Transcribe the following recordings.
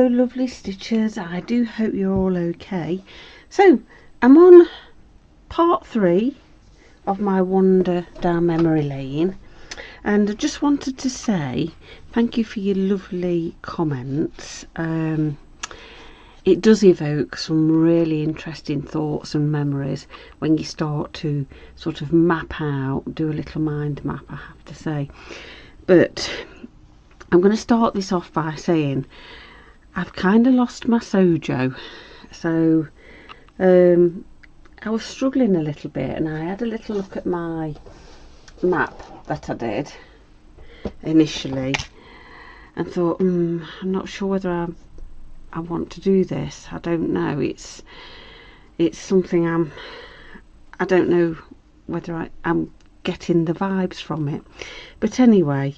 Hello lovely stitchers, I do hope you're all okay. So I'm on part 3 of my wander down memory lane, and I just wanted to say thank you for your lovely comments. It does evoke some really interesting thoughts and memories when you start to sort of map out, do a little mind map, I have to say. But I'm going to start this off by saying I've kind of lost my sojo. So I was struggling a little bit, and I had a little look at my map that I did initially and thought, I'm not sure whether I want to do this. I don't know. It's something I don't know whether I'm getting the vibes from it. But anyway,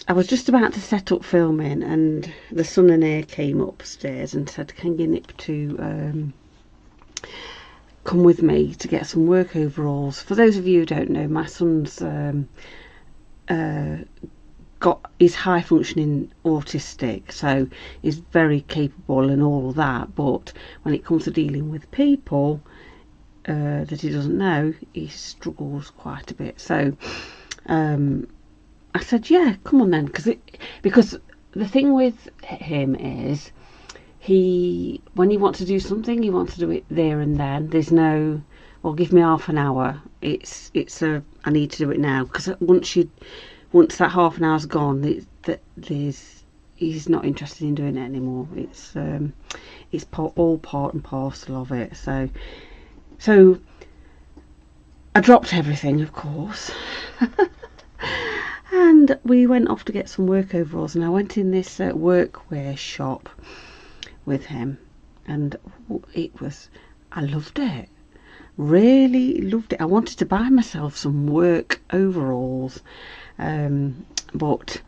I was just about to set up filming, and the son and heir came upstairs and said, can you nip to come with me to get some work overalls. For those of you who don't know, my son's is high functioning autistic, so he's very capable and all that, but when it comes to dealing with people that he doesn't know, he struggles quite a bit. So I said, yeah, come on then, because the thing with him is when he wants to do something, he wants to do it there and then. There's no, well, give me half an hour. It's I need to do it now, because once that half an hour's gone, he's not interested in doing it anymore. It's all part and parcel of it. So I dropped everything, of course. And we went off to get some work overalls, and I went in this workwear shop with him, and I loved it, really loved it. I wanted to buy myself some work overalls, but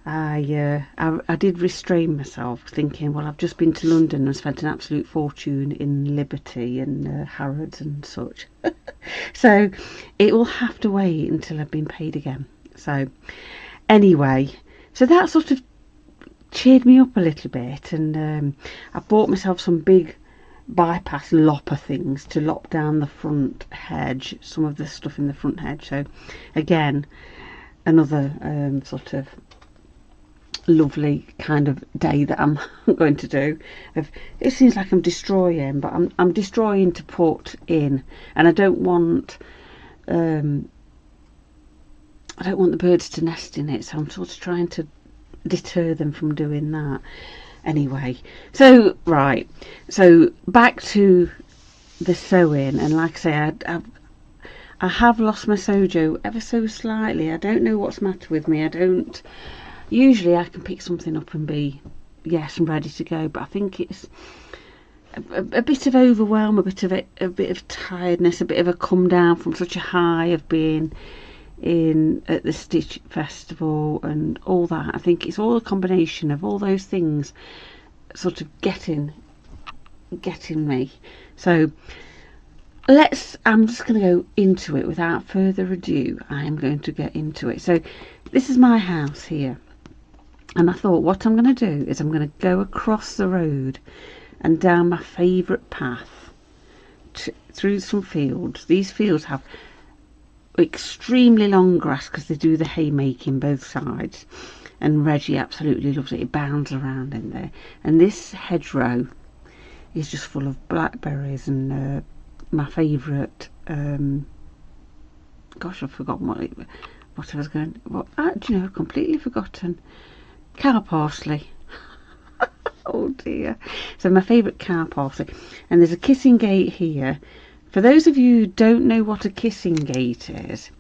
I did restrain myself, thinking, well, I've just been to London and spent an absolute fortune in Liberty and Harrods and such. So it will have to wait until I've been paid again. So anyway, so that sort of cheered me up a little bit, and I bought myself some big bypass lopper things to lop down the front hedge, some of the stuff in the front hedge. So again, another sort of lovely kind of day that I'm going to do. It seems like I'm destroying, but I'm destroying to put in, and I don't want the birds to nest in it, so I'm sort of trying to deter them from doing that. Anyway, so right, so back to the sewing, and like I say, I have lost my sojo ever so slightly. I don't know what's the matter with me. Usually I can pick something up and be, yes, I'm ready to go, but I think it's a bit of overwhelm, a bit of tiredness, a bit of a come down from such a high of being at the Stitch Festival and all that. I think it's all a combination of all those things sort of getting me. So I'm just going to go into it without further ado. I am going to get into it. So this is my house here, and I thought what I'm going to do is I'm going to go across the road and down my favourite path through some fields. These fields have extremely long grass because they do the haymaking both sides, and Reggie absolutely loves it. It bounds around in there, and this hedgerow is just full of blackberries and my favourite gosh, I've forgotten what I was going, do you know, I've completely forgotten. Cow parsley. Oh dear. So my favourite cow parsley, and there's a kissing gate here. For those of you who don't know what a kissing gate is,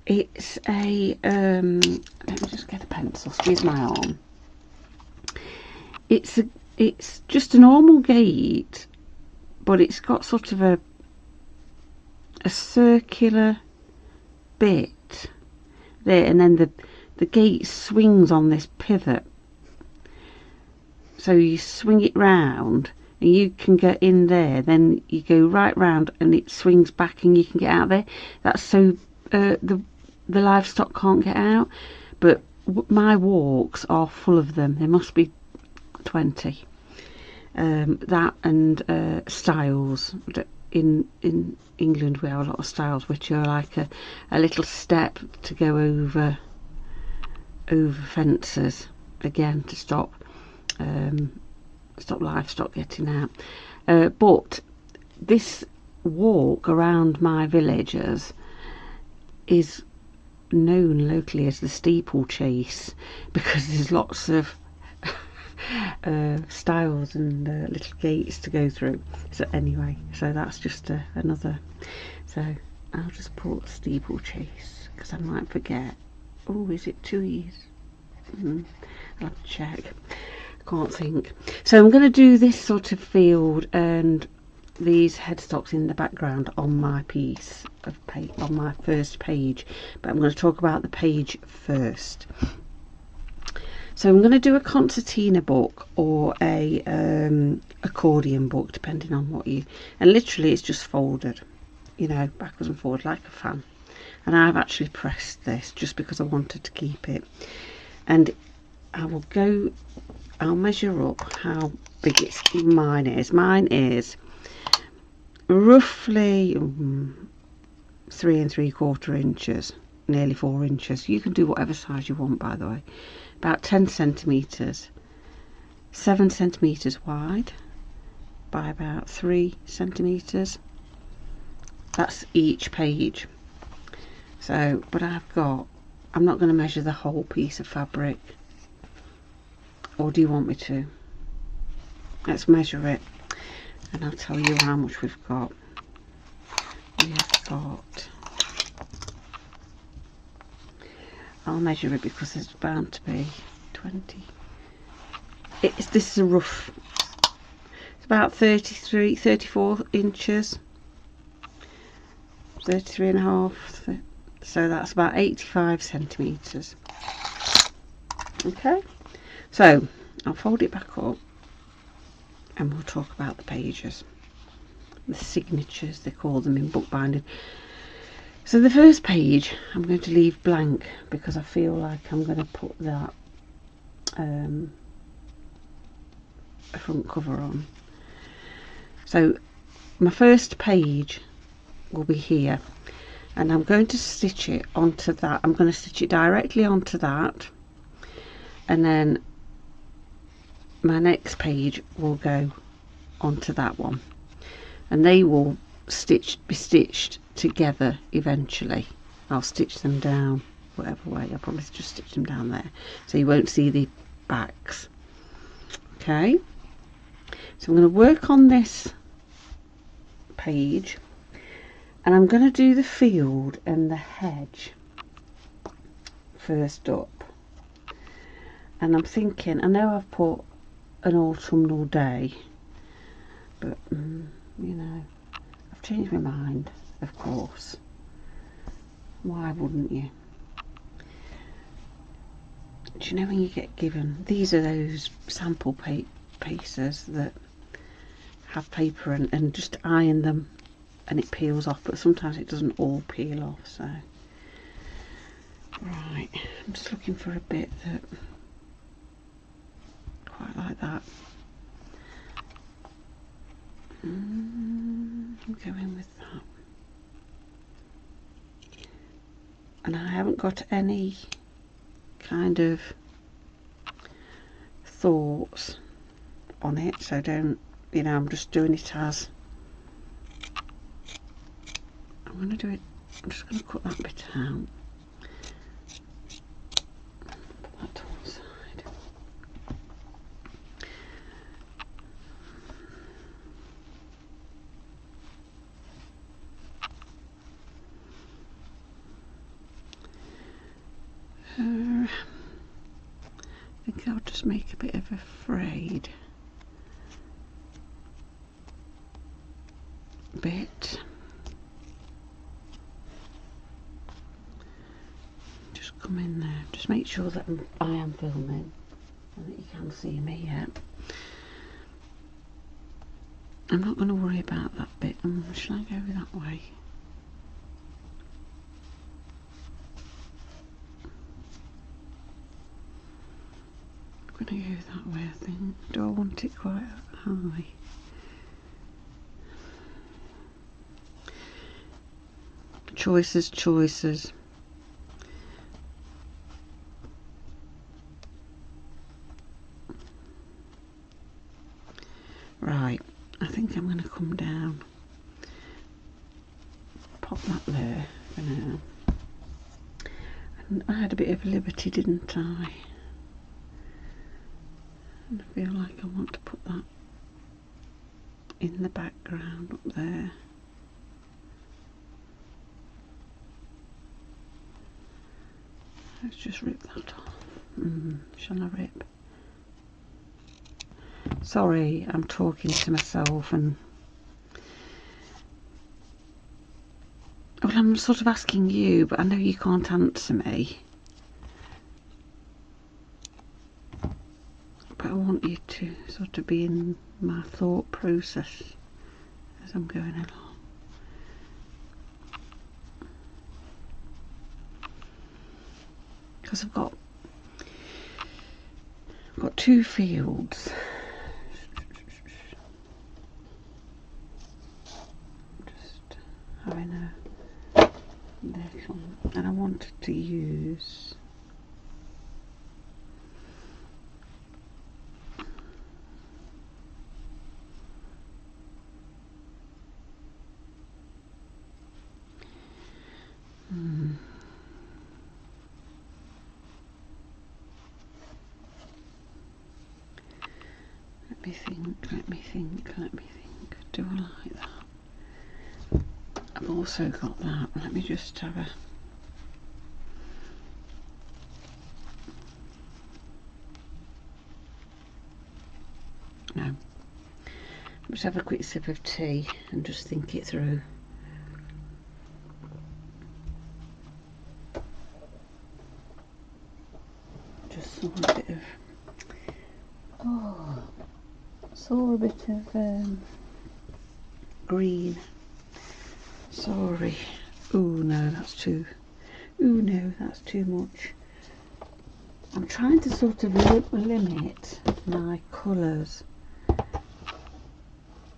it's a let me just get a pencil, squeeze my arm. It's just a normal gate, but it's got sort of a circular bit there, and then the gate swings on this pivot, so you swing it round and you can get in there, then you go right round and it swings back and you can get out there. That's so the livestock can't get out. But my walks are full of them. There must be 20. That and styles. In England we have a lot of styles which are like a little step to go over fences, again to stop livestock getting out. But this walk around my villages is known locally as the steeplechase, because there's lots of stiles and little gates to go through. So anyway, so that's just another. So I'll just put steeplechase because I might forget. Oh, is it 2 E's? I'll have to check. I can't think. So I'm going to do this sort of field and these headstocks in the background on my piece of paper, on my first page, but I'm going to talk about the page first. So I'm going to do a concertina book or a accordion book, depending on what you, and literally it's just folded, you know, backwards and forward like a fan. And I've actually pressed this just because I wanted to keep it. And I'll measure up how big mine is. Mine is roughly 3 3/4 inches, nearly 4 inches. You can do whatever size you want, by the way. About 10 centimetres, 7 centimetres wide by about 3 centimetres. That's each page. So, but I'm not going to measure the whole piece of fabric. Or do you want me to? Let's measure it and I'll tell you how much we've got. We have got, I'll measure it because it's bound to be 20. This is a rough, it's about 34 inches, 33.5. So that's about 85 centimetres. Okay, so I'll fold it back up and we'll talk about the pages, the signatures they call them in bookbinding. So the first page I'm going to leave blank because I feel like I'm going to put that a front cover on. So my first page will be here, and I'm going to stitch it onto that. I'm going to stitch it directly onto that, and then my next page will go onto that one, and they will be stitched together eventually. I'll stitch them down whatever way. I'll probably just stitch them down there so you won't see the backs. Okay, so I'm going to work on this page and I'm going to do the field and the hedge first up. And I'm thinking, I know I've put an autumnal day, but you know, I've changed my mind, of course. Why wouldn't you? Do you know when you get given, these are those sample pieces that have paper and just iron them and it peels off, but sometimes it doesn't all peel off. So right, I'm just looking for a bit that quite like that. I'm going with that, and I haven't got any kind of thoughts on it, so don't, you know, I'm just doing it as I'm going to do it. I'm just going to cut that bit out, put that to one side. I think I'll just make a bit of a frayed bit. Just come in there. Just make sure that I am filming and that you can see me yet. I'm not going to worry about that bit. Shall I go that way? I'm going to go that way, I think. Do I want it quite high? Choices, choices. Right, I think I'm going to come down. Pop that there for now. And I had a bit of liberty, didn't I? And I feel like I want to put that in the background up there. Let's just rip that off. Shall I rip? Sorry, I'm talking to myself and... Well, I'm sort of asking you, but I know you can't answer me. But I want you to sort of be in my thought process as I'm going along. Because I've got two fields. Just having a little, and I wanted to use let me think. Do I like that? I've also got that. Let me just have a... No. Let's have a quick sip of tea and just think it through. Just saw a bit of... Oh, saw a bit of green. Sorry. Oh no, that's too... Oh no, that's too much. I'm trying to sort of limit my colours,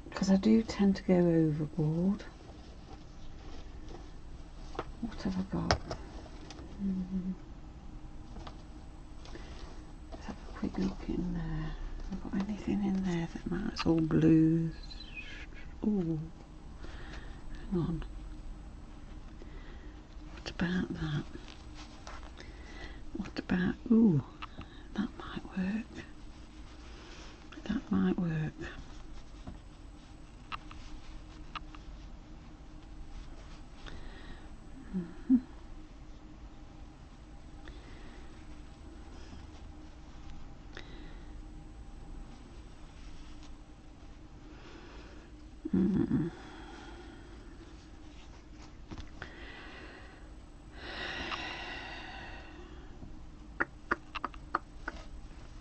because I do tend to go overboard. What have I got? Let's have a quick look in there. Have I got anything in there that might... It's all blues. Oh, hang on. What about that? What about... Ooh, that might work. That might work.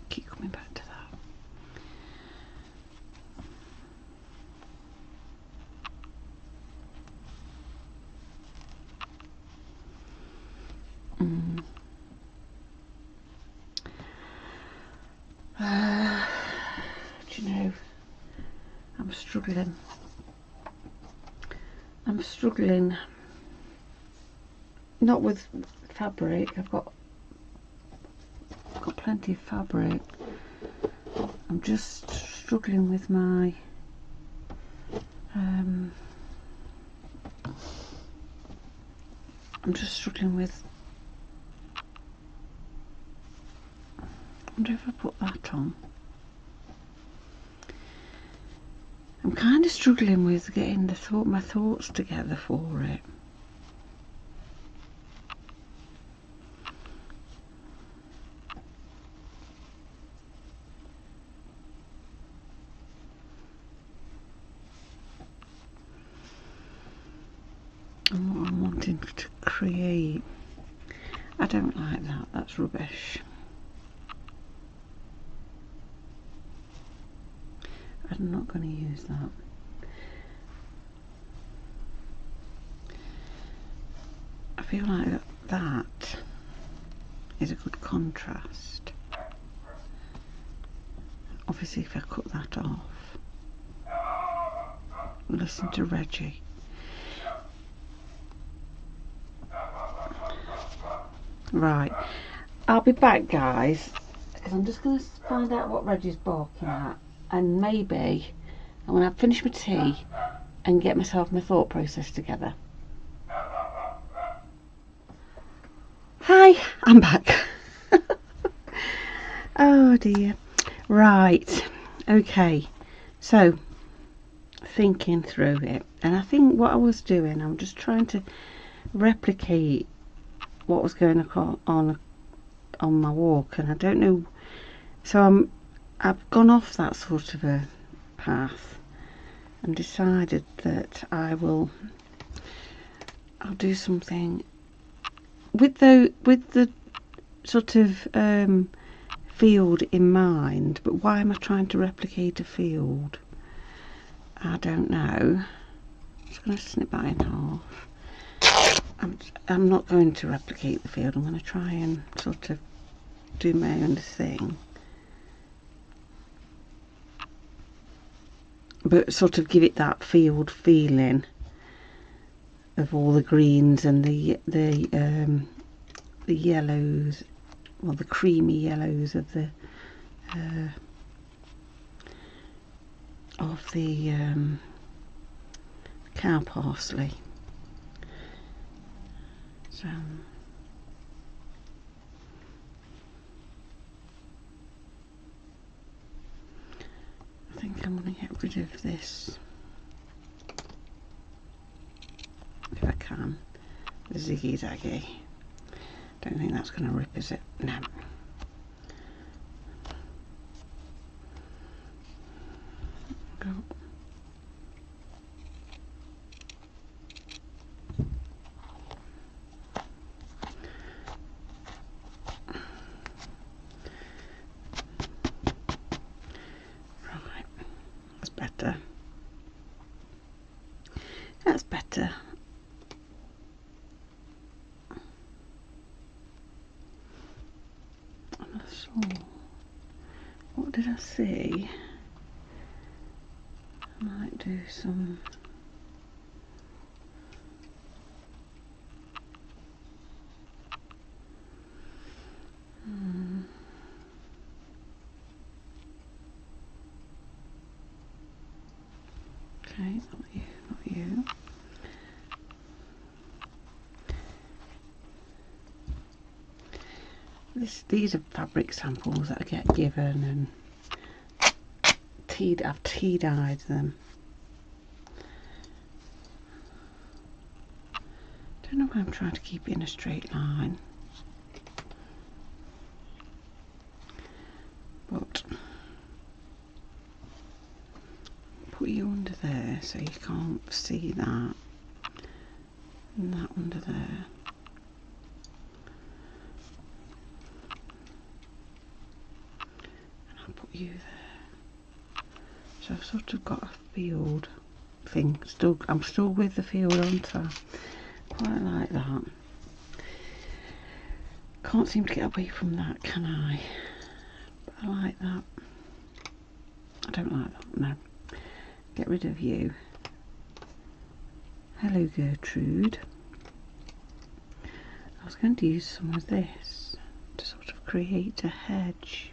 Keep coming back to that. Do you know, I'm struggling. Not with fabric. I've got plenty of fabric. I'm just struggling with my I'm just struggling with... I wonder if I put that on. I'm kind of struggling with getting my thoughts together for it. And what I'm wanting to create. I don't like that. That's rubbish. I'm not going to use that. I feel like that is a good contrast. obviously if I cut that off, listen to Reggie. Right, I'll be back, guys, because I'm just going to find out what Reggie's barking at, and maybe I'm going to finish my tea and get myself my thought process together. Hi, I'm back. Oh dear. Right, okay, so thinking through it, and I think what I was doing, I'm just trying to replicate what was going on my walk, and I don't know, so I've gone off that sort of a path and decided that I'll do something with the sort of field in mind. But why am I trying to replicate a field? I don't know. I'm just going to snip that in half. I'm not going to replicate the field. I'm going to try and sort of do my own thing, but sort of give it that field feeling of all the greens and the yellows, well, the creamy yellows of the cow parsley. So I think I'm going to get rid of this, if I can, the ziggy zaggy. Don't think that's going to rip, is it? No. Go. Right, that's better. That's better. What did I see? I might do some okay, not you, not you. These are fabric samples that I get given, and I've tea-dyed them. Don't know why I'm trying to keep it in a straight line, but put you under there so you can't see that, and that under there. And I'll put you there. So I've sort of got a field thing. I'm still with the field, aren't I? Quite like that. Can't seem to get away from that, can I? But I like that. I don't like that, no. Get rid of you. Hello, Gertrude. I was going to use some of this to sort of create a hedge.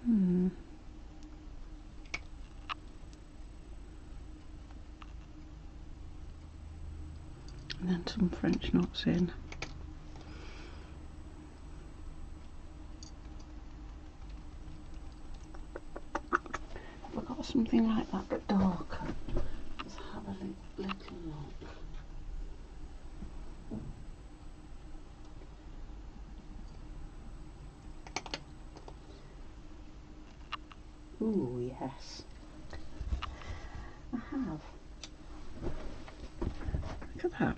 And then some French knots in. I've got something like that but darker. Let's have a little look. Ooh, yes. I have. Look at that.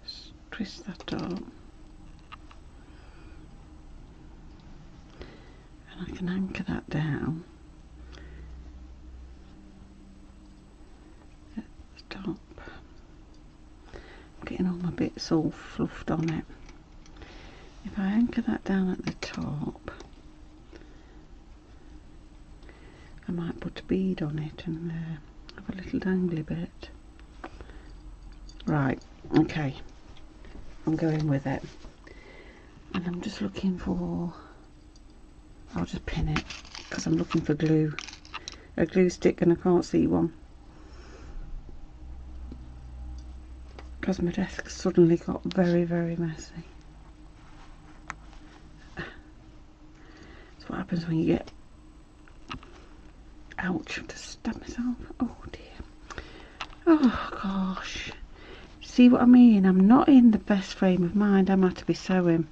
Just twist that up. And I can anchor that down at the top. I'm getting all my bits all fluffed on it. if I anchor that down at the top, I might put a bead on it and have a little dangly bit. Right, okay, I'm going with it. And I'm just looking for, I'll just pin it because I'm looking for glue, a glue stick, and I can't see one because my desk suddenly got very, very messy. That's what happens when you get, ouch, I've just stabbed myself. Oh dear. Oh gosh. See what I mean? I'm not in the best frame of mind, am I, to be sewing?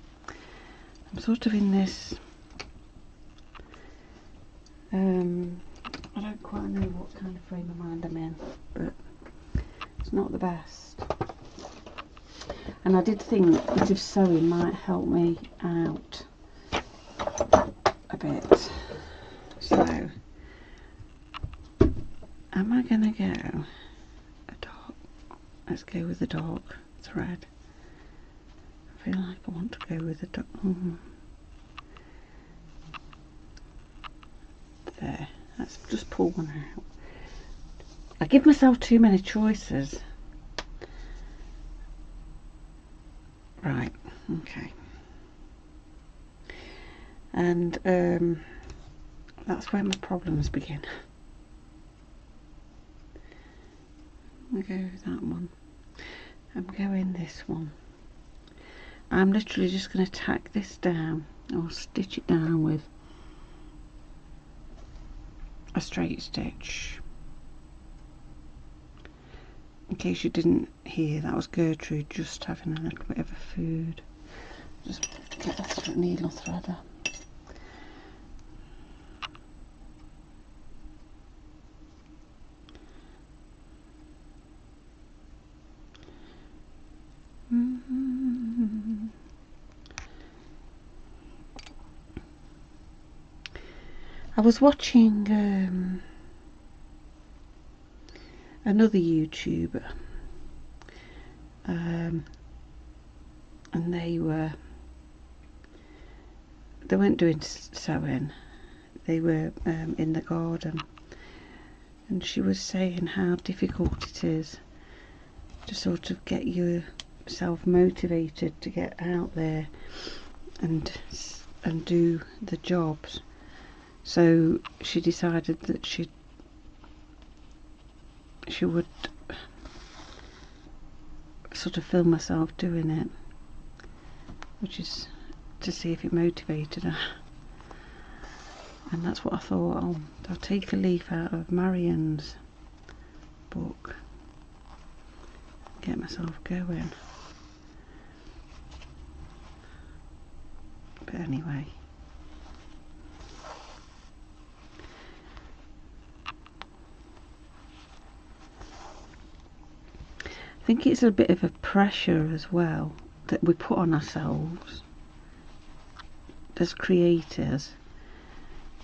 I'm sort of in this, I don't quite know what kind of frame of mind I'm in, but it's not the best. And I did think a bit of sewing might help me out a bit. So, am I going to go a dark? Let's go with the dark thread. I feel like I want to go with the dark. There, let's just pull one out. I give myself too many choices. Right, okay. And that's where my problems begin. I'm going to go with that one. I'm going this one. I'm literally just going to tack this down or stitch it down with a straight stitch. In case you didn't hear, that was Gertrude just having a little bit of a food. Just get a needle threader. I was watching another YouTuber, and they weren't doing sewing, they were in the garden, and she was saying how difficult it is to sort of get yourself motivated to get out there and do the jobs. So she decided that she would sort of film herself doing it, which is to see if it motivated her. And that's what I thought. I'll take a leaf out of Marion's book, get myself going. But anyway, I think it's a bit of a pressure as well that we put on ourselves as creators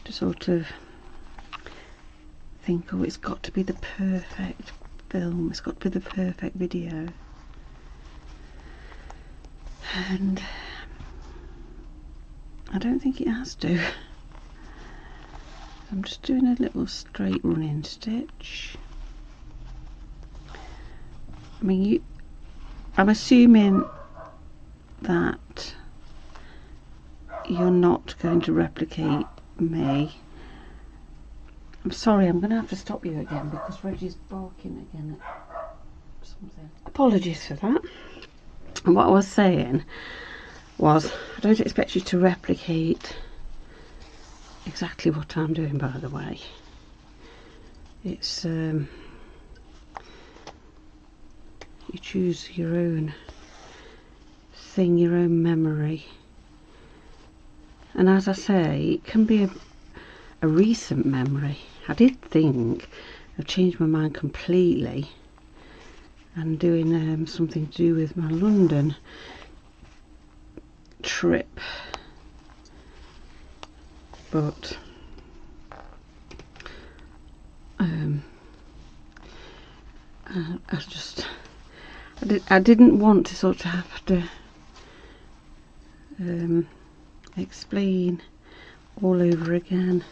to sort of think, oh, it's got to be the perfect film, it's got to be the perfect video. And I don't think it has to. I'm just doing a little straight running stitch. I mean, I'm assuming that you're not going to replicate me. I'm sorry, I'm going to have to stop you again because Reggie's barking again at something. Apologies for that. And what I was saying was, I don't expect you to replicate exactly what I'm doing, by the way. It's you choose your own thing, your own memory. And as I say, it can be a recent memory. I did think I've changed my mind completely and doing something to do with my London trip, but I didn't want to sort of have to explain all over again.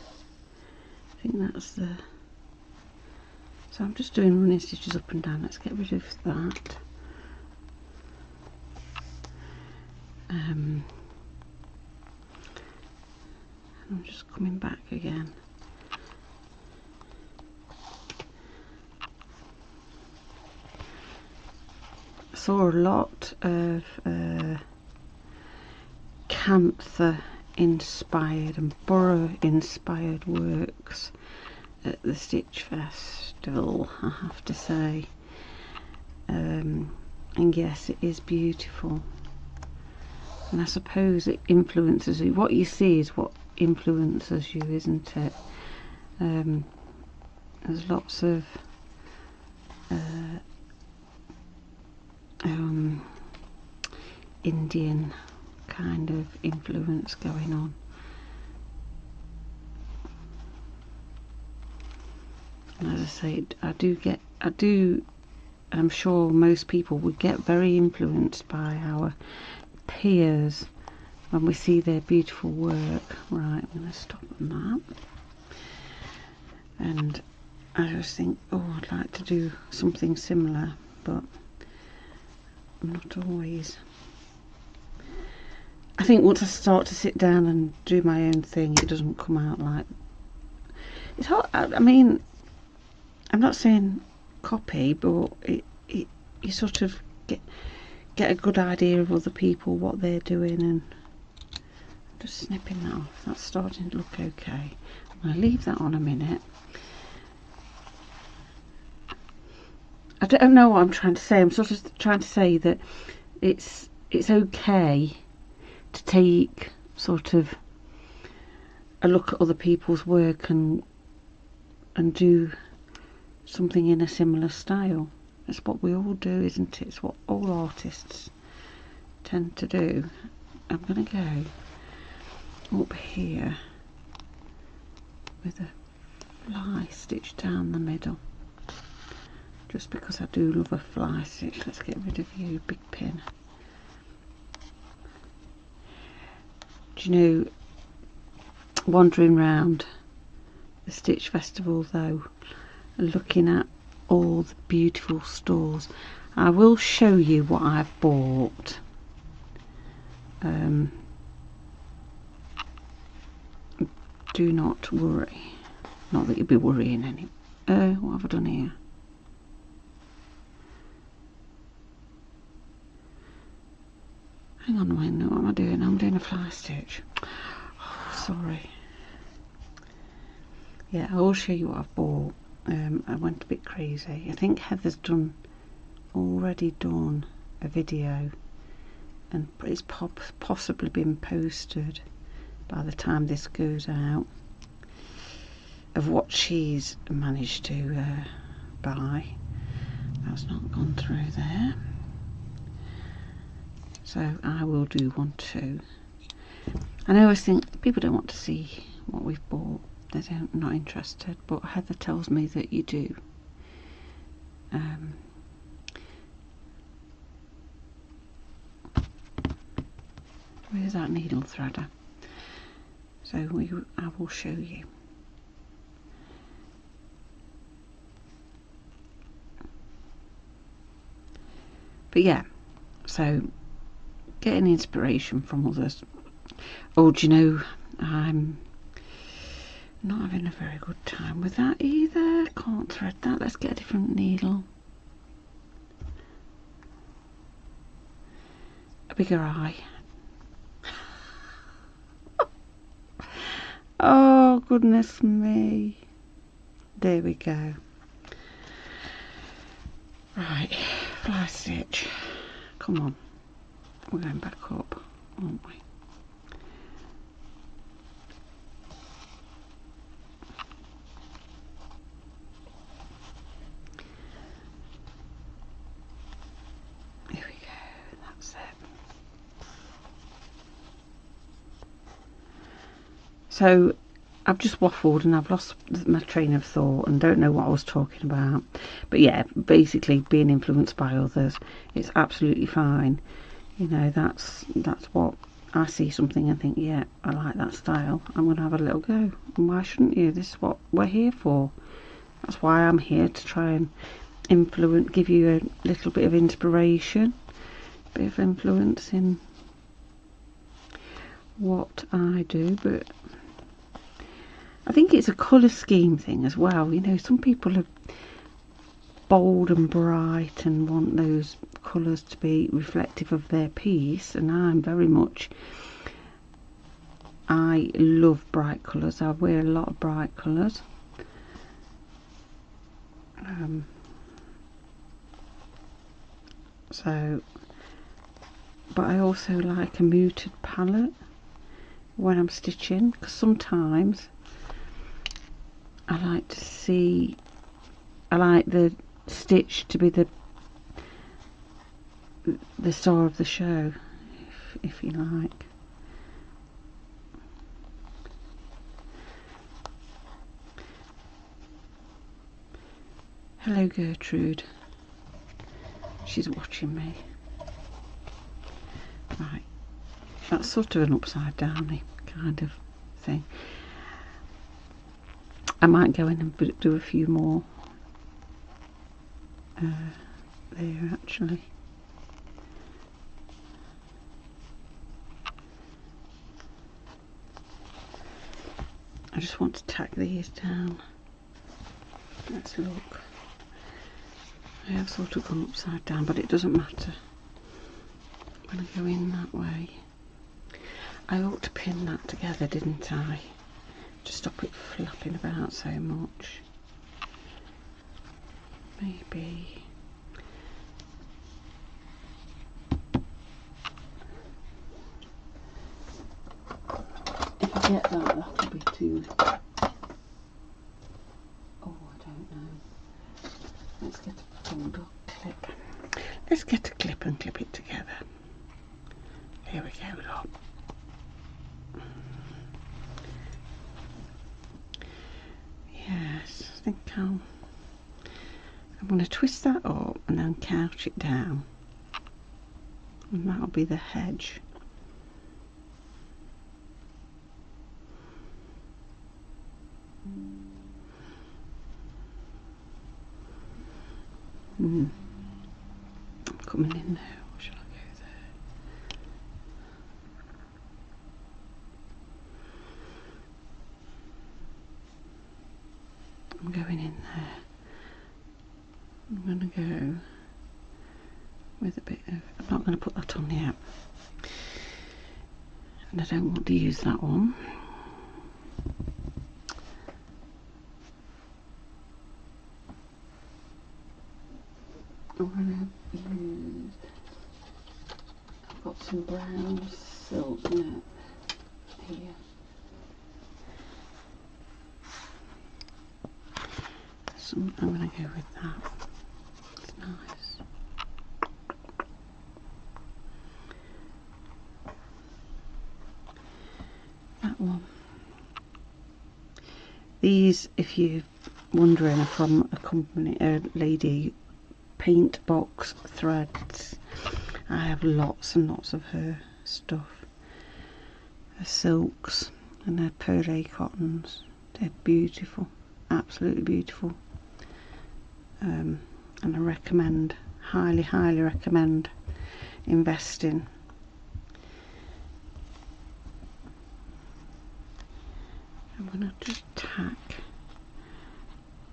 I think that's the... So I'm just doing running stitches up and down. Let's get rid of that. I'm just coming back again. I saw a lot of Cantha inspired and Borough inspired works at the Stitch Festival, I have to say. And yes, it is beautiful. And I suppose it influences you. What you see is what influences you, isn't it? There's lots of Indian kind of influence going on. And as I say, I'm sure most people would get very influenced by our peers when we see their beautiful work. Right, I'm going to stop on that. And I just think, oh, I'd like to do something similar, but I'm not always. I think once I start to sit down and do my own thing, it doesn't come out like... It's hard. I mean, I'm not saying copy, but you sort of get a good idea of other people, what they're doing, and I'm just snipping that off. That's starting to look okay. I'm going to leave that on a minute. I don't know what I'm trying to say. I'm sort of trying to say that it's okay to take sort of a look at other people's work and do something in a similar style. It's what we all do, isn't it? It's what all artists tend to do. I'm going to go up here with a fly stitch down the middle, just because I do love a fly stitch. Let's get rid of you, big pin. Do you know, wandering round the Stitch Festival though, looking at all the beautiful stores, I will show you what I've bought. Do not worry. Not that you'd be worrying any. What have I done here? Hang on a minute, what am I doing? I'm doing a fly stitch. Oh, sorry. Yeah, I will show you what I've bought. I went a bit crazy. I think Heather's already done a video, and it's possibly been posted by the time this goes out, of what she's managed to buy. That's not gone through there. So I will do one too. And I always think people don't want to see what we've bought. They're not interested, but Heather tells me that you do. Where's that needle threader? So I will show you. But yeah, so getting inspiration from others. Oh, do you know, I'm not having a very good time with that either. Can't thread that. Let's get a different needle. A bigger eye. Oh, goodness me. There we go. Right, fly stitch. Come on. We're going back up, aren't we? Here we go, that's it. So I've just waffled and I've lost my train of thought and don't know what I was talking about. But yeah, basically being influenced by others, it's absolutely fine. You know, that's what I see something and think, yeah, I like that style, I'm going to have a little go. And why shouldn't you? This is what we're here for. That's why I'm here, to try and influence, give you a little bit of inspiration, a bit of influence in what I do. But I think it's a colour scheme thing as well. You know, some people are bold and bright and want those colours to be reflective of their piece, and I'm very much, I love bright colours. I wear a lot of bright colours. But I also like a muted palette when I'm stitching, because sometimes I like to see, I like the stitch to be the star of the show, if you like. Hello Gertrude, she's watching me. Right, that's sort of an upside down kind of thing. I might go in and do a few more there actually. I just want to tack these down. Let's look. I have sort of gone upside down, but it doesn't matter. I'm going to go in that way. I ought to pin that together, didn't I? To stop it flapping about so much. Maybe. If I get that, that'll be too... Oh, I don't know. Let's get a fold-up clip. Let's get a clip and clip it together. Here we go, look. Yes, I think I'm going to twist that up and then couch it down, and that'll be the hedge. I'm coming in now. Or shall I go there? I'm going in there. I'm going to go with a bit of, I'm not going to put that on yet, and I don't want to use that one. I'm going to use, I've got some brown silk net here. I'm going to go with that. It's nice. That one. These, if you're wondering, are from a company, a lady, Paint Box Threads. I have lots and lots of her stuff. Her silks and her PEARLE cottons. They're beautiful, absolutely beautiful. And I recommend, highly recommend investing. I'm going to just tack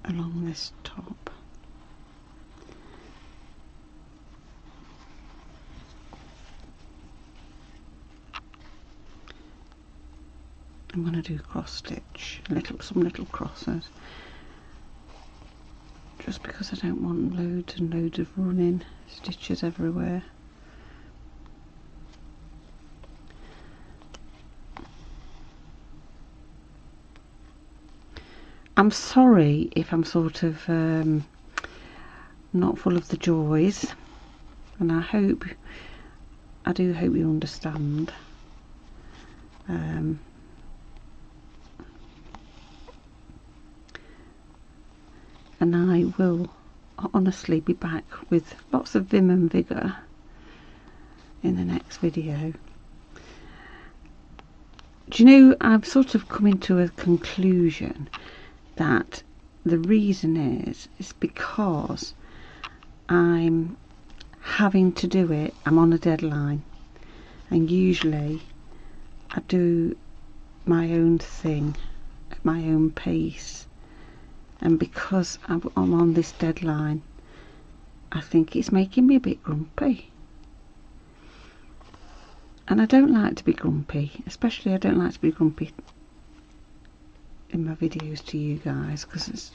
along this top. I'm going to do cross stitch, some little crosses, just because I don't want loads and loads of running stitches everywhere. I'm sorry if I'm sort of not full of the joys, and I do hope you understand. And I will honestly be back with lots of vim and vigour in the next video. do you know, I've sort of come into a conclusion that the reason is because I'm having to do it. I'm on a deadline, and usually I do my own thing at my own pace, and because I'm on this deadline, I think it's making me a bit grumpy. And I don't like to be grumpy, especially I don't like to be grumpy in my videos to you guys, because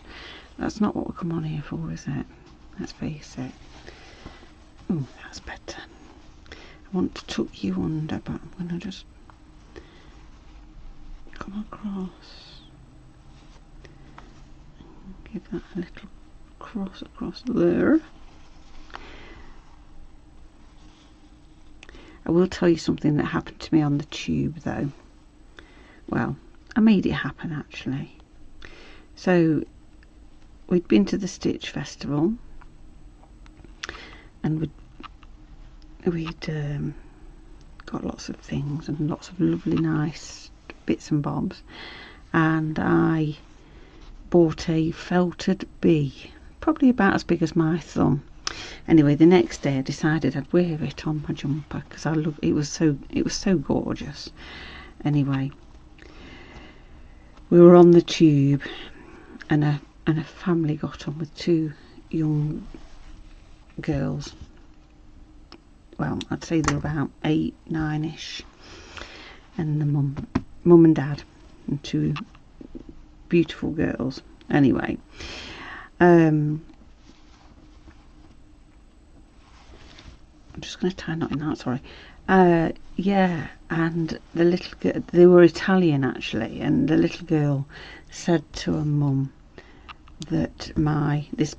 that's not what we come on here for, is it? Let's face it. Oh, that's better. I want to tuck you under, but I'm going to just come across and give that a little cross across there. I will tell you something that happened to me on the tube though. Well, I made it happen actually. So we'd been to the Stitch Festival, and we'd got lots of things and lots of lovely nice bits and bobs, and I bought a felted bee, probably about as big as my thumb. Anyway, the next day I decided I'd wear it on my jumper because I love it. Was so gorgeous. Anyway, we were on the tube, and a family got on with two young girls. Well, I'd say they were about 8, 9ish, and the mum and dad and two beautiful girls. Anyway, I'm just going to tie a knot in that, sorry. Yeah, and the little girl, they were Italian actually, and the little girl said to her mum that this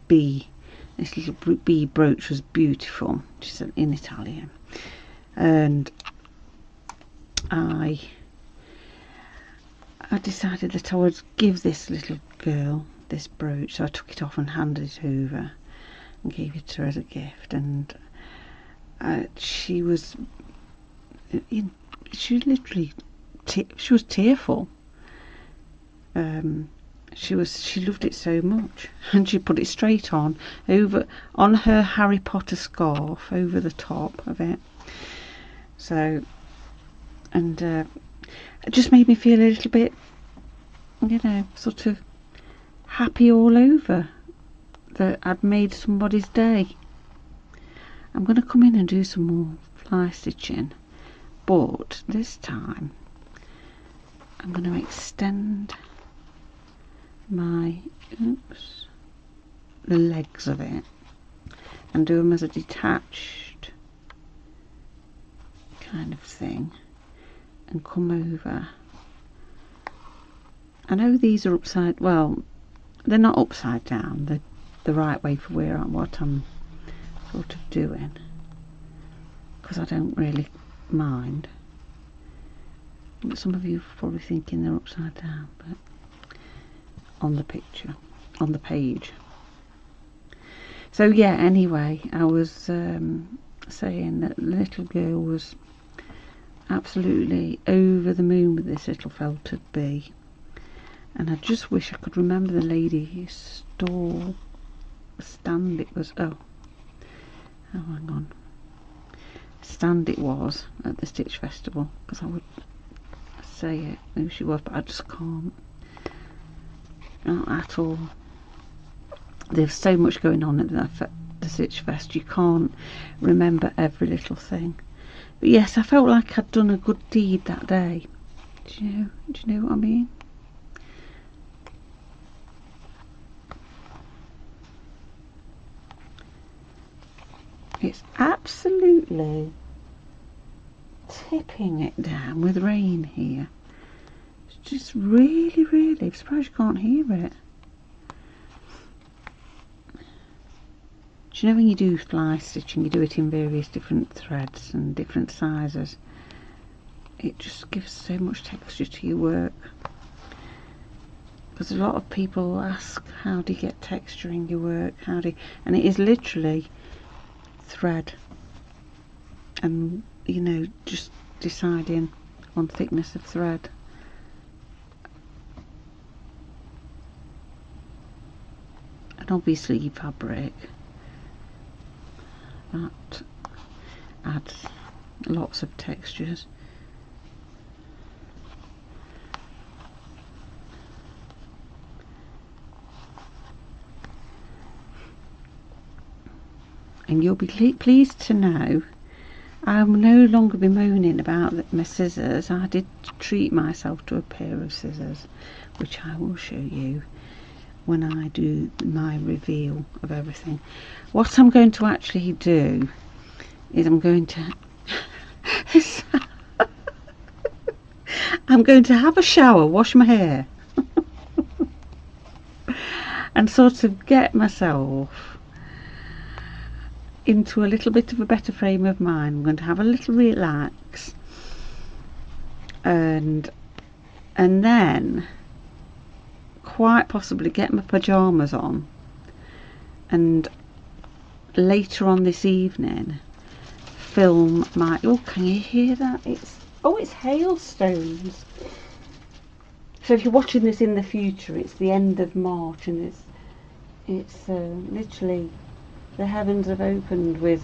little bee brooch was beautiful. She said in Italian, and I decided that I would give this little girl this brooch, so I took it off and handed it over and gave it to her as a gift. And she was literally she was tearful. She loved it so much, and she put it straight on her Harry Potter scarf over the top of it. So, and it just made me feel a little bit, you know, sort of happy all over that I'd made somebody's day. I'm going to come in and do some more fly stitching, but this time I'm going to extend the legs of it and do them as a detached kind of thing, and come over. I know these are upside, well, they're not upside down, they're the right way for what I'm sort of doing, because I don't really mind. But some of you are probably thinking they're upside down, but on the picture, on the page. So yeah, anyway, I was saying that the little girl was absolutely over the moon with this little felted bee, and I just wish I could remember the lady's stand it was. Oh, hang on. Stand it was at the Stitch Festival, because I would say it who she was, but I just can't. Not at all. There's so much going on at the Stitch Fest, you can't remember every little thing. But yes, I felt like I'd done a good deed that day. Do you know what I mean? It's absolutely tipping it down with rain here. It's just really, really, I'm surprised you can't hear it. Do you know when you do fly stitching, you do it in various different threads and different sizes? It just gives so much texture to your work. Because a lot of people ask, how do you get texture in your work? And it is literally thread, and you know, just deciding on thickness of thread and obviously fabric. That adds lots of textures. And you'll be pleased to know I'll no longer be moaning about my scissors. I did treat myself to a pair of scissors, which I will show you when I do my reveal of everything. What I'm going to actually do is I'm going to I'm going to have a shower, wash my hair and sort of get myself into a little bit of a better frame of mind. I'm going to have a little relax and then quite possibly get my pyjamas on, and later on this evening film my, oh, can you hear that? It's hailstones. So if you're watching this in the future, it's the end of March and it's literally the heavens have opened with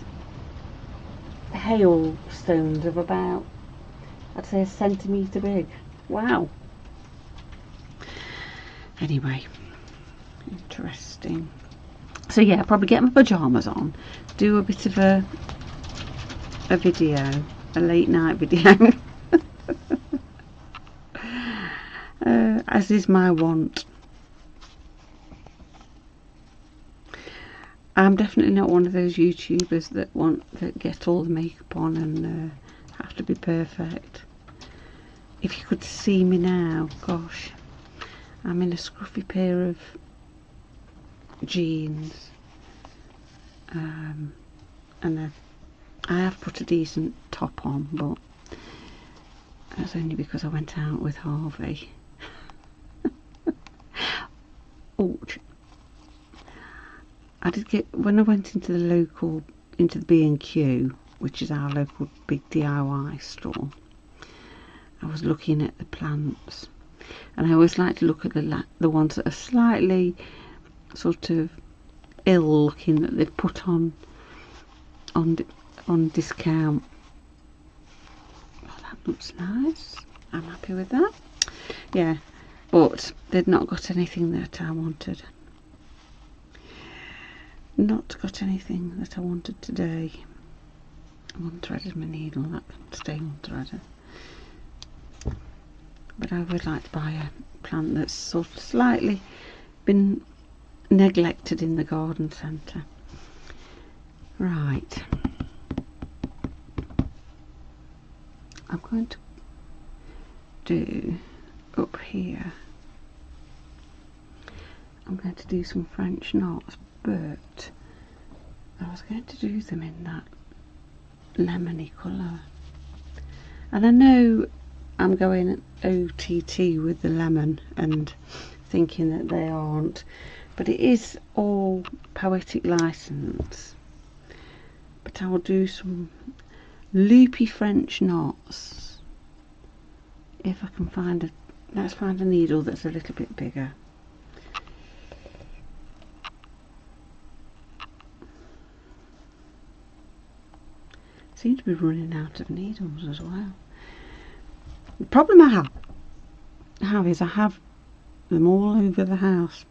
hailstones of about, I'd say, 1 centimetre big. Wow. Anyway, interesting. So yeah, probably get my pyjamas on, do a bit of a video, a late night video, as is my wont. I'm definitely not one of those YouTubers that get all the makeup on and have to be perfect. If you could see me now, gosh, I'm in a scruffy pair of jeans, and I have put a decent top on, but that's only because I went out with Harvey. Oh, I did get, when I went into the B&Q, which is our local big DIY store, I was looking at the plants, and I always like to look at the ones that are slightly sort of ill looking, that they've put on discount. Oh, that looks nice. I'm happy with that. Yeah, but they'd not got anything that I wanted. Not got anything that I wanted today. I'm unthreaded my needle, that can stay unthreaded. But I would like to buy a plant that's sort of slightly been neglected in the garden centre. Right. I'm going to do up here, I'm going to do some French knots, but I was going to do them in that lemony colour, and I know I'm going OTT with the lemon and thinking that they aren't, but it is all poetic license. But I will do some loopy French knots if I can find let's find a needle that's a little bit bigger. Seem to be running out of needles as well. The problem I have is I have them all over the house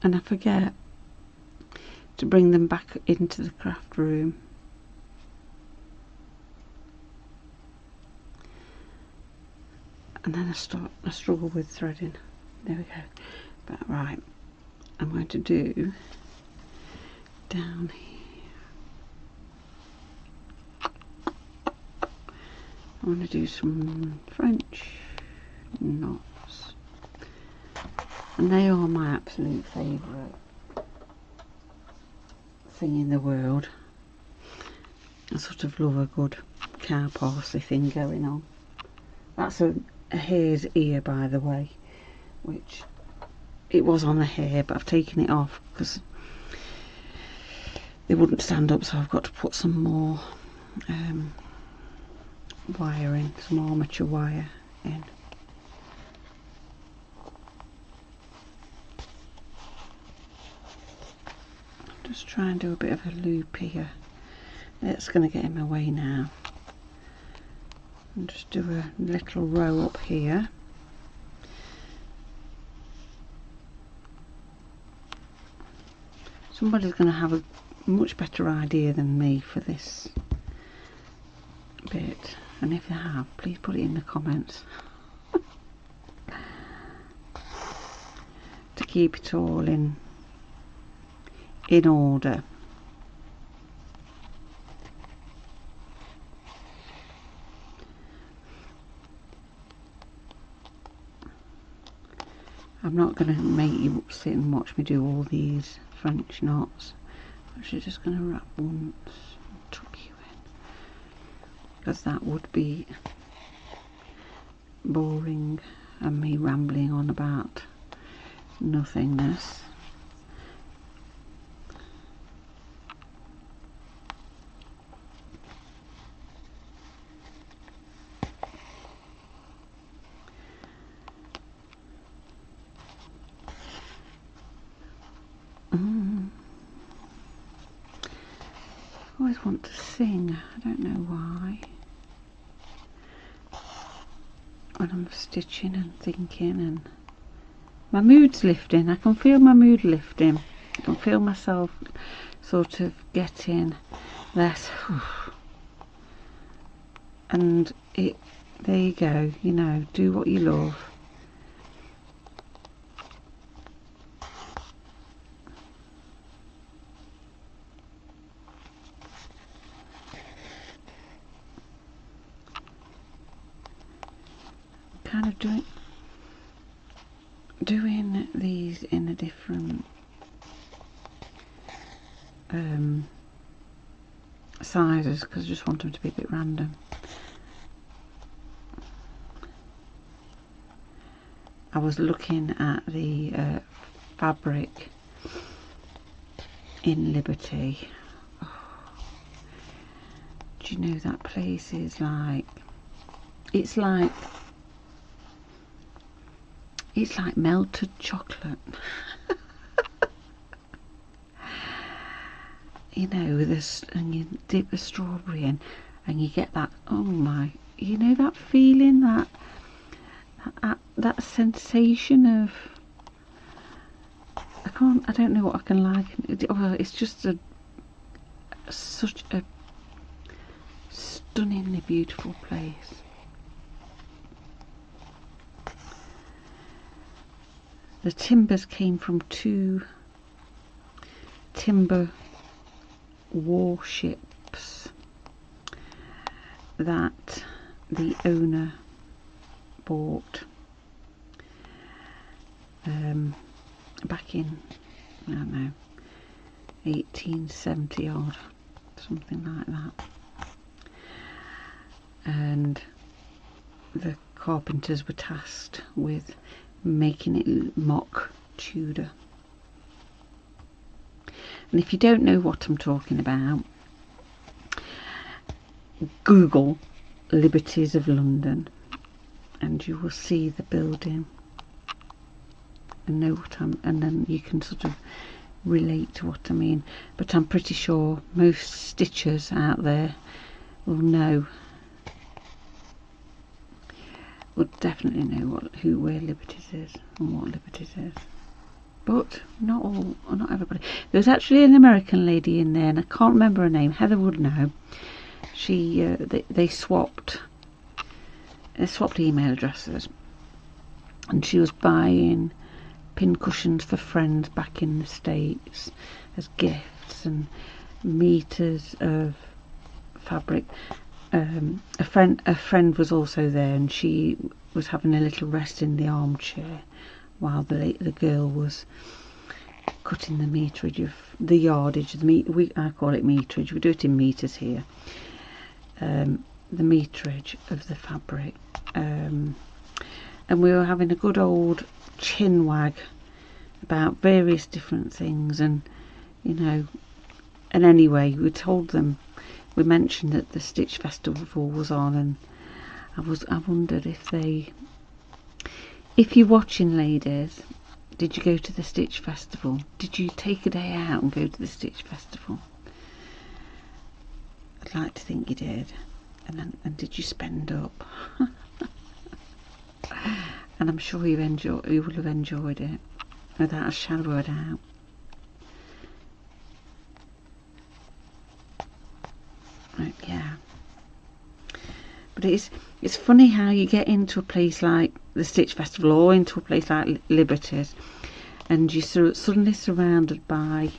and I forget to bring them back into the craft room. And then I struggle with threading. There we go. But right, I'm going to do down here. I want to do some French knots, and they are my absolute favourite thing in the world. I sort of love a good cow parsley thing going on. That's a hare's ear, by the way, which it was on a hare, but I've taken it off because they wouldn't stand up, so I've got to put some more wire in, some armature wire in. just try and do a bit of a loop here. It's going to get in my way now. And just do a little row up here. Somebody's going to have a much better idea than me for this bit, and if they have, please put it in the comments. To keep it all in order. I'm not going to make you sit and watch me do all these French knots. I'm actually just going to wrap once and tuck you in, because that would be boring and me rambling on about nothingness. I always want to sing, I don't know why, when I'm stitching and thinking, and my mood's lifting. I can feel my mood lifting. I can feel myself sort of getting less, and there you go, you know, do what you love. Kind of doing these in a different sizes, because I just want them to be a bit random. I was looking at the fabric in Liberty. Oh, do you know that place is like, it's like melted chocolate. You know, with this, and you dip the strawberry in, and you get that, oh my, you know that feeling, that sensation of, I don't know what I can liken it. Oh, it's just such a stunningly beautiful place. The timbers came from 2 timber warships that the owner bought back in, I don't know, 1870 odd, something like that. And the carpenters were tasked with making it mock Tudor. And if you don't know what I'm talking about, Google Liberties of London and you will see the building and know what and then you can sort of relate to what I mean. But I'm pretty sure most stitchers out there will know, will definitely know where Liberties is and what Liberties is. But not all, or not everybody. There's actually an American lady in there, and I can't remember her name. Heather would know. She, they swapped email addresses, and she was buying pin cushions for friends back in the States as gifts, and meters of fabric. A friend was also there, and she was having a little rest in the armchair while the girl was cutting the meterage of the yardage. I call it meterage. We do it in meters here. The meterage of the fabric, and we were having a good old chin wag about various different things, and you know, and anyway, we mentioned that the Stitch Festival was on, and I wondered if you're watching, ladies, Did you go to the Stitch Festival? Did you take a day out and go to the Stitch Festival? I'd like to think you did. And did you spend up? And I'm sure you will have enjoyed it without a shadow of a doubt. Right, yeah. But it's funny how you get into a place like the Stitch Festival or into a place like Liberty's, and you're suddenly surrounded by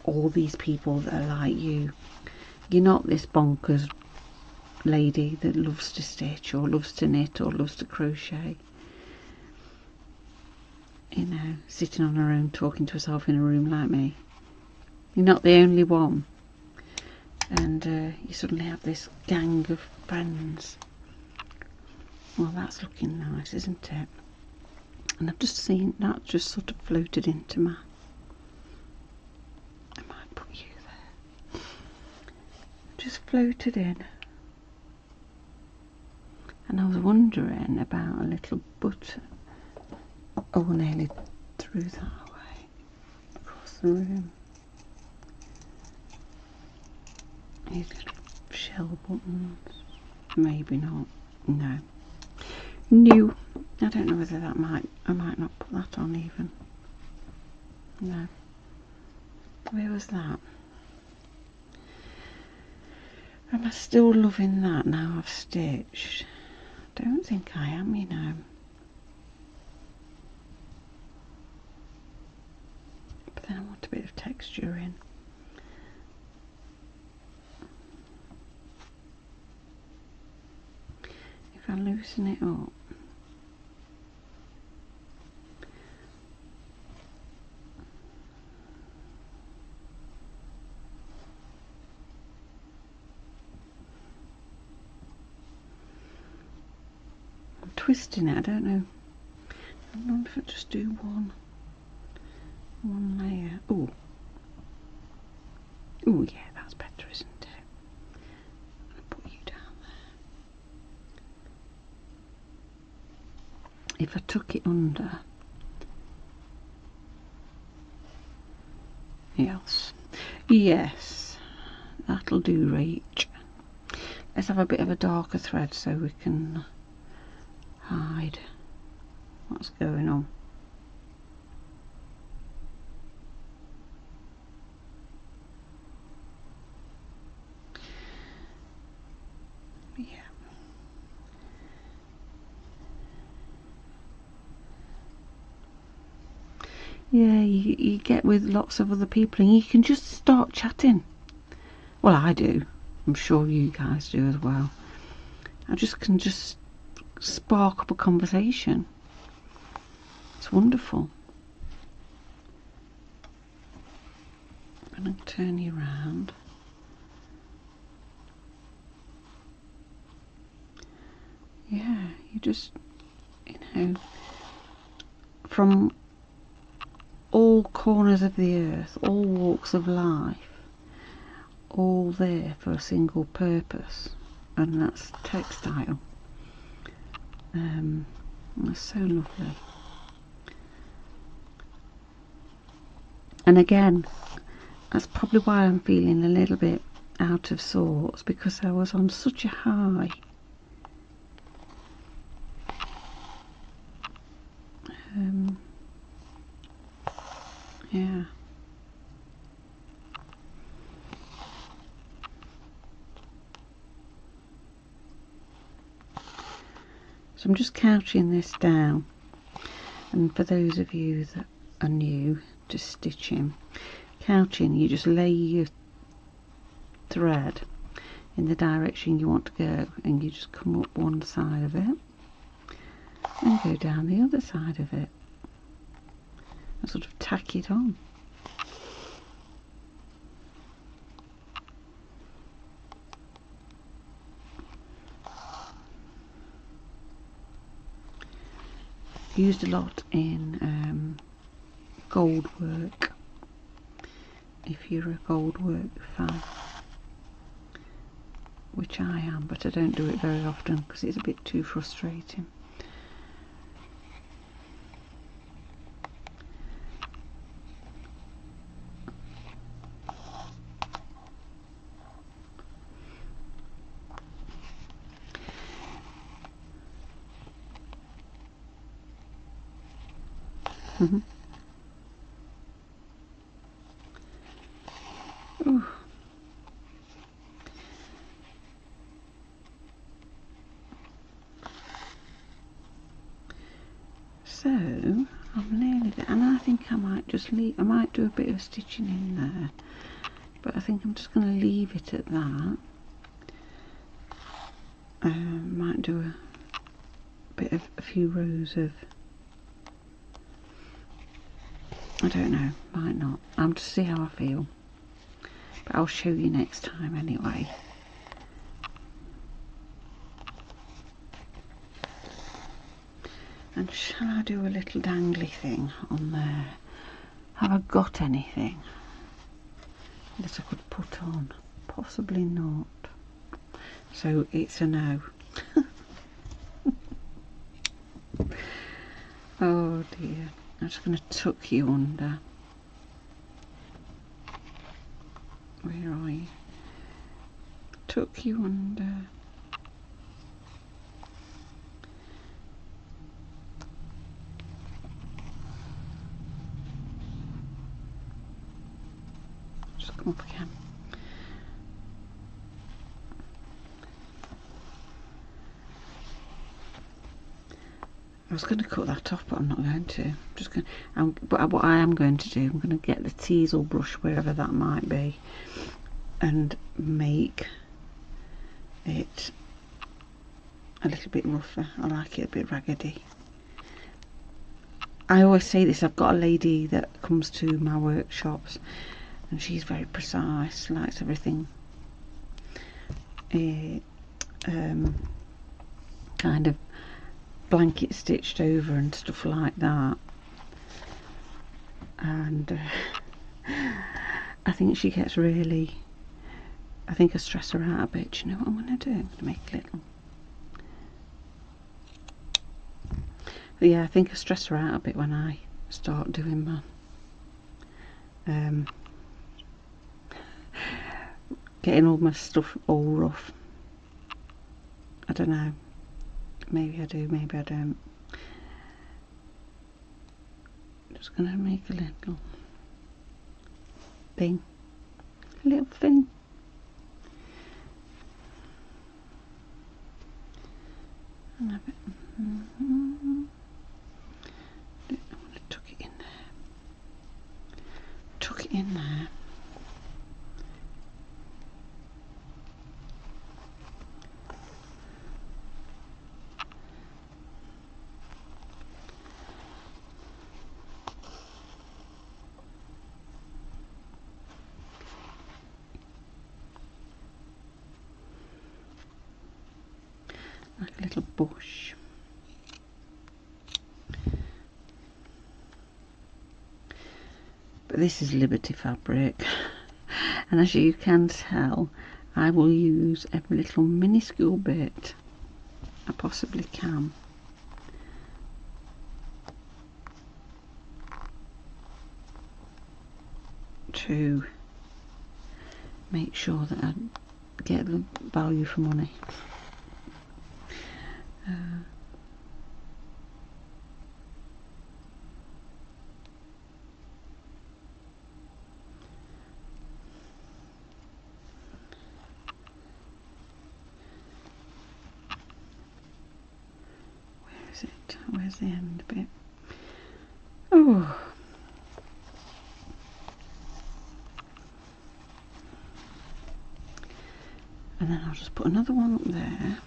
all these people that are like you. You're not this bonkers lady that loves to stitch or loves to knit or loves to crochet, you know, sitting on her own talking to herself in a room like me. You're not the only one. And you suddenly have this gang of friends. Well, that's looking nice, isn't it? And I've just seen that just sort of floated into my... I might put you there. Just floated in. And I was wondering about a little button. Oh, nearly threw that away across the room. These little shell buttons. Maybe not. No. New. I don't know whether that I might not put that on even. No. Where was that? Am I still loving that now I've stitched? I don't think I am, you know. But then I want a bit of texture in. If I loosen it up. I'm twisting it, I don't know. I wonder if I just do one layer. Oh. Oh yeah, that's better, isn't it? I'll put you down there. If I tuck it under. Yes, that'll do, Rach. Let's have a bit of a darker thread so we can hide what's going on. Yeah, you get with lots of other people and you can just start chatting. Well, I do. I'm sure you guys do as well. I can just spark up a conversation. It's wonderful. I'm going to turn you around. Yeah, you just, you know, from all corners of the earth, all walks of life, all there for a single purpose, and that's textile. That's so lovely. And again, that's probably why I'm feeling a little bit out of sorts, because I was on such a high. Yeah. So I'm just couching this down, and for those of you that are new to stitching, couching, you just lay your thread in the direction you want to go, and you just come up one side of it and go down the other side of it and sort of tack it on. Used a lot in gold work, if you're a gold work fan, which I am, but I don't do it very often because it's a bit too frustrating. Ooh. So I'm nearly there, and I think I might just leave. I might do a bit of stitching in there, but I think I'm just going to leave it at that. Might do a bit of a few rows of, I don't know, might not. I'll just see how I feel, but I'll show you next time anyway. And shall I do a little dangly thing on there? Have I got anything that I could put on? Possibly not. So it's a no. Oh dear. I'm just going to tuck you under. Where are you? Tuck you under. Just come up again. I was going to cut that off, but I'm not going to. I'm just going. But what I am going to do, I'm going to get the teasel brush, wherever that might be, and make it a little bit rougher. I like it a bit raggedy. I always say this. I've got a lady that comes to my workshops, and she's very precise. Likes everything kind of blanket stitched over and stuff like that, and I think she gets really, I think I stress her out a bit. Do you know what I'm going to do? I'm going to make a little, but yeah, I think I stress her out a bit when I start doing my getting all my stuff all rough. I don't know, maybe I do, maybe I don't. Just gonna make a little thing, a little thing. And have it. I want to tuck it in there. Tuck it in there. Like a little bush. But this is Liberty fabric, and as you can tell, I will use every little minuscule bit I possibly can. To make sure that I get the value for money. Where is it? Where's the end bit? Oh. And then I'll just put another one up there,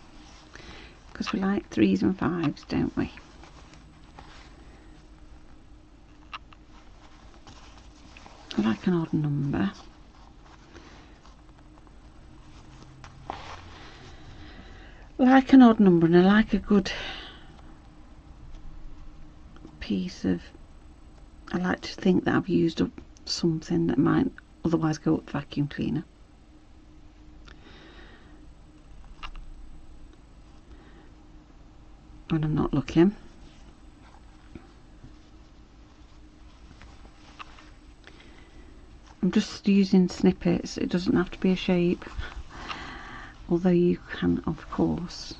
because we like 3s and 5s, don't we? I like an odd number. Like an odd number, and I like a good piece of, I like to think that I've used up something that might otherwise go up the vacuum cleaner. When I'm not looking. I'm just using snippets, it doesn't have to be a shape, although you can of course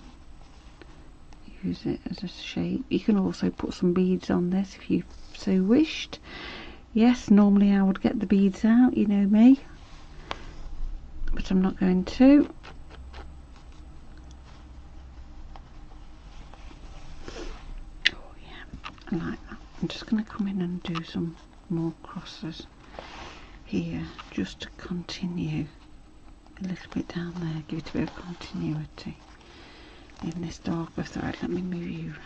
use it as a shape. You can also put some beads on this if you so wished. Yes, normally I would get the beads out, you know me, but I'm not going to. Oh yeah, I like that. I'm just going to come in and do some more crosses here, just to continue a little bit down there, give it a bit of continuity in this darker thread. Let me move you around.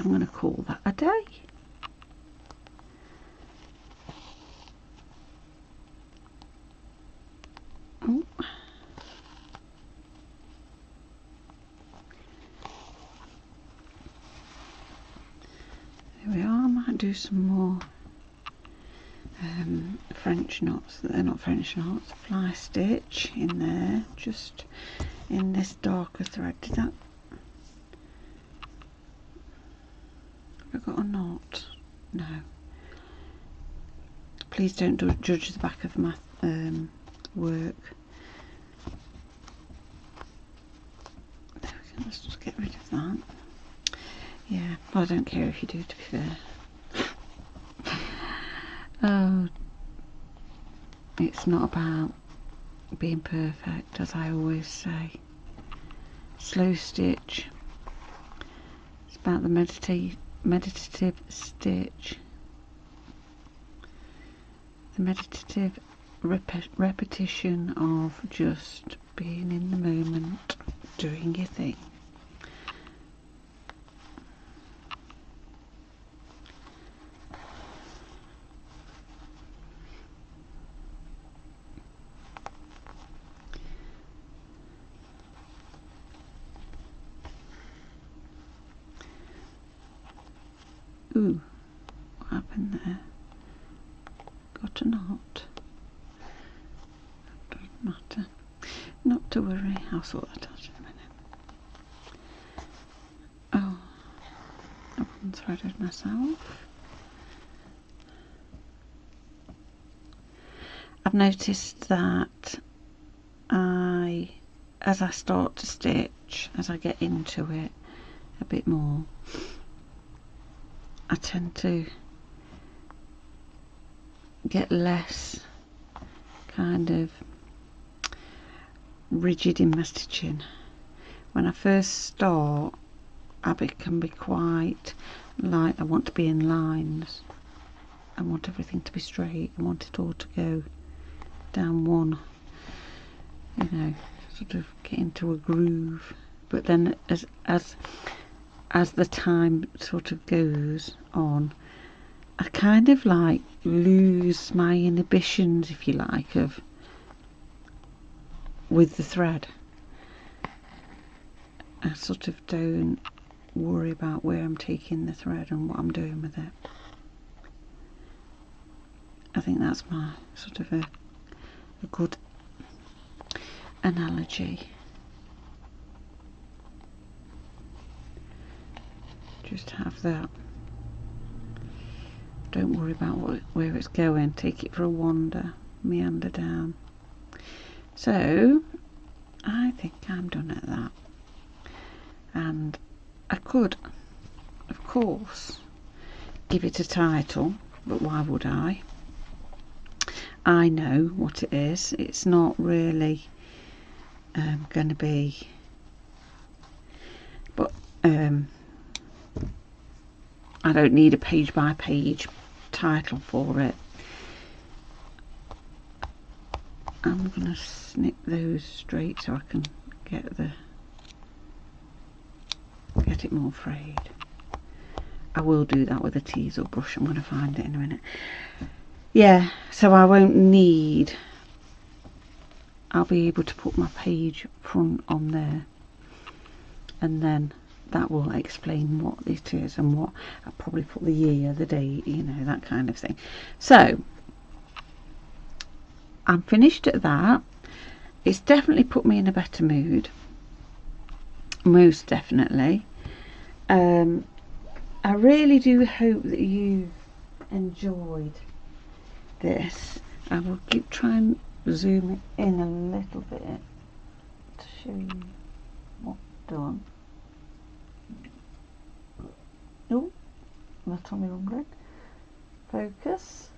I'm going to call that a day. Oh. There we are. I might do some more French knots. They're not French knots. Fly stitch in there, just in this darker thread. Did that? Have I got a knot? No. Please don't judge the back of my work. There we go. Let's just get rid of that. Yeah, well, I don't care if you do, to be fair. Oh, it's not about being perfect, as I always say. Slow stitch. It's about the meditative stitch. The meditative repetition of just being in the moment, doing your thing. Ooh, what happened there? Got a knot. Doesn't matter. Not to worry, I'll sort that out in a minute. Oh, I've unthreaded myself. I've noticed that as I start to stitch, as I get into it a bit more, I tend to get less kind of rigid in my stitching. When I first start, I can be quite like, I want to be in lines, I want everything to be straight, I want it all to go down one, you know, sort of get into a groove. But then as the time sort of goes on, I kind of like lose my inhibitions, if you like, of with the thread. I sort of don't worry about where I'm taking the thread and what I'm doing with it. I think that's my sort of a good analogy. Just have that. Don't worry about where it's going. Take it for a wander, meander down. So I think I'm done at that. And I could, of course, give it a title, but why would I? I know what it is. It's not really going to be, but I don't need a page by page title for it. I'm going to snip those straight so I can get it more frayed. I will do that with a teasel brush. I'm going to find it in a minute. Yeah, so I won't need, I'll be able to put my page front on there, and then that will explain what it is and what. I'll probably put the year, the date, you know, that kind of thing. So I'm finished at that. It's definitely put me in a better mood, most definitely. I really do hope that you enjoyed this. I will keep trying to zoom it in a little bit to show you what I've done. Oh, not on the wrong leg. Focus.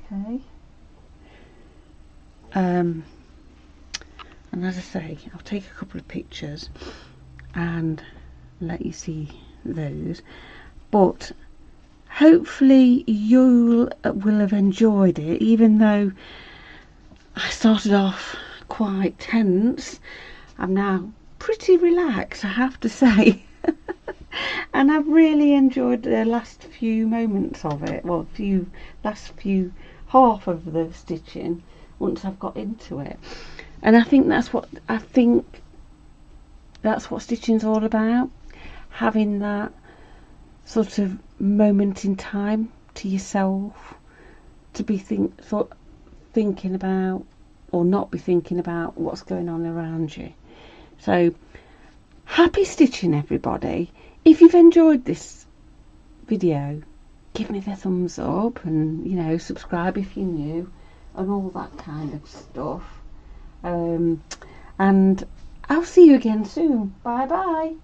Okay. And as I say, I'll take a couple of pictures and let you see those, but hopefully you will have enjoyed it, even though I started off quite tense. I'm now pretty relaxed, I have to say. And I've really enjoyed the last few moments of it, well, half of the stitching once I've got into it. And I think that's what stitching's all about, having that sort of moment in time to yourself, to be thinking about, or not be thinking about what's going on around you. So happy stitching, everybody. If you've enjoyed this video, give me the thumbs up, and you know, subscribe if you're new, and all that kind of stuff. And I'll see you again soon. Bye bye.